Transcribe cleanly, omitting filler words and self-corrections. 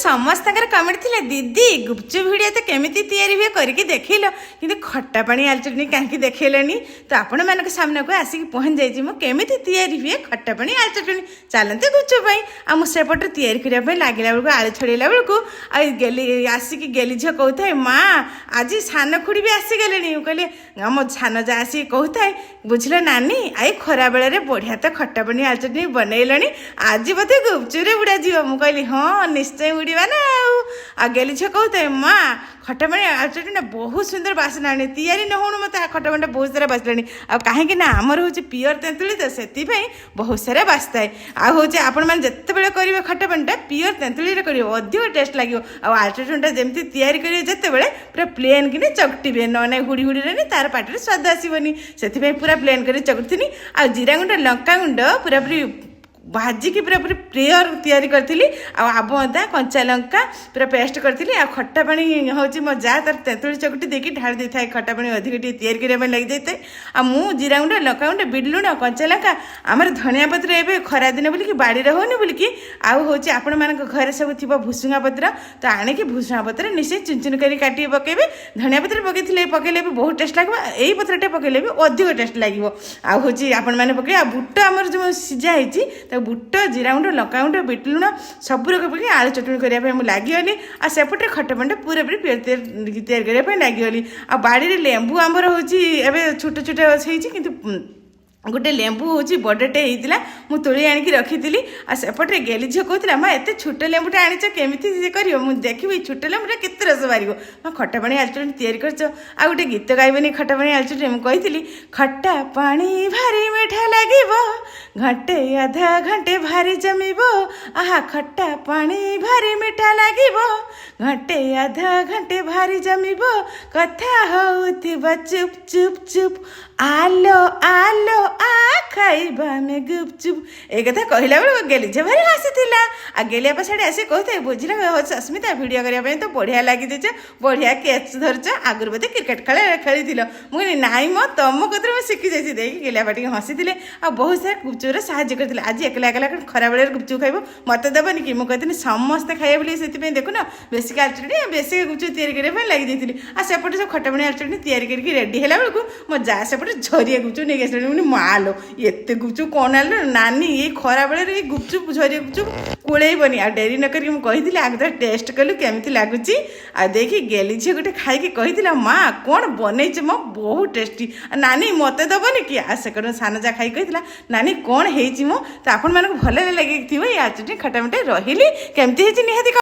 समस्त कमेंट थी दीदी गुपचुप भिडियो तो केमी तैयारी हुए करके देखल कि खट्टा पानी आलू चटनी कहीं देखलनी तो आपण मान सामने को आसिक पहुँच जाइए मुझे तैयारी हुए खट्टा पानी आलू चटनी चलते गुपचुप आ मुझेपटे तैयारी करने लगे बेलू आलू छड़ेला बेलू गेली आसिक गेली झील कहता है माँ आज सान खुड़ी भी आसीगले कहले मो सान जा आसिक कहता है बुझल नानी आई खरा बेले बढ़िया तो खट्टा पानी आलू चटनी बनइल आज बोधे गुपचुप बुड़ा जीव मुझे कहली हाँ निश्चय उड़ा ना आ गेली झील कहता है माँ खट्टा पानी आलू चटनी बहुत सुंदर बासना तैयारी न हो मत खट्टा पानी बहुत सारा बासला आ कहीं आमर हूँ पिओर तेंतुली तो से बहुत सारा बासता है आ हूँ आपण मैंने जिते करेंगे खट्टा पानी पिओर तेंतुली करेंगे अधिक टेस्ट लगे आलू चटनीटा जमी तैयारी करेंगे जिते पूरा प्लेन कि चकटे ना हुड़ी हुड़ी तार पाटे स्वाद आसबनी से पूरा प्लेन कर चकटी आ जीरा गुंड लंका गुंड पूरा पूरी भाजिकी पूरा पूरी प्रेयर तैयारी करी आब अदा कंचा लंका पूरा पेस्ट करी आ खट्टा पानी हूँ मो जा तार तेंतुली चकटी देखिए ढाड़ी दे था खट्टा पानी अधिक तैयारी करने लगी जाए आ मु जीरा गुंड लंका गुंड बिट लुण कंचा लंका आमर धनिया पत्र एवं खरा दिन बोलिकी बाड़ी होनी बोलिकी आउ हूँ आपण मान घरे सब थी भुसुंगा पत्र तो आणिकी भुसुंगा पत्र निश्चय चुन चुन कर काटी पकेबे धनिया पत्र पकईले पकईले भी बहुत टेस्ट लगे यही पत्रटा पकईले भी अधिक टेस्ट लगे आ हूँ आपण मैंने पकई आ बुट आमर जो सीझा है बुट जीरा गुंड लंका गुंड बिट लुण सब रक पकई आलू चटनी करने लगिगली आ सेपटे खट्टा पानी पूरा पूरी तैयारी करने लगिगली आ बाड़ी लेंबू आमर हूँ एवं छोट छोट अच्छी कि गोटे लेंबू हूँ बड़टे होता मुझे तोली आणिकी रखी आ सेपटे गेली झील कहला माँ एत छोट लेंबूटा आनीच केमी कर मुझे देखी छोट लेंबूटा केते रस बाहर माँ खट्टा पानी आलू चटनी तैयारी कर आ गोटे गीत गायबनी खट्टा पानी आलू चटनी मुझे कही खट्टा पानी भारी मीठा लगे घंटे आधा घंटे भारी जमीब आहा खट्टा पानी भारी मीठा लगे घंटे आधा घंटे भारी जमीब कथा होउथिबा चुप चुप चुप आलो आलो आ खाइबा में गुपचुप एक कथा कहला बेलू गेली जे भारी हसी आ गेलिया पछाड़ी आसी कहते बुझल अस्मिता भिडियो करने तो बढ़िया लगी बढ़िया कैच धरच आगुरी बोधे क्रिकेट खेली मुझे नाई मो तुम कतरे मुझे शिखी जाइए देखिए गेलिया बाटी हसी आ बहुत सारा गुपचुप साहय करते आज एकला एकला खरा बेले गुपचुप खाइब मत देवनी कि मुझे समस्ते खाइए बोली से देखुन बेसिक आलू चटनी बेसिक गुपचुप तैयारी करने लगी जाइए आ सेपटे सब खट्टा पानी आलू चटनी तैयारी करके रेडी है बेलू मो जा सेपटे झरिया गुपचुप नहीं आस मुझे मालो एत गुपचुप कौन आल नानी ये खरा बेले गुपचुप झरिया गुपचुप कोलेबनी आ डेरी न करके मुझे आगे टेस्ट कलु केमी लगुच आ देखी गेली झी गोटे खाई कही माँ कौन बनई मो बहुत टेस्टी नानी मत दबनी कि आ से सान जा खाई कही नानी कौन है मो तो आपण मानक भल लगे थी या चटनी खटा मिठा रही केमती निहाती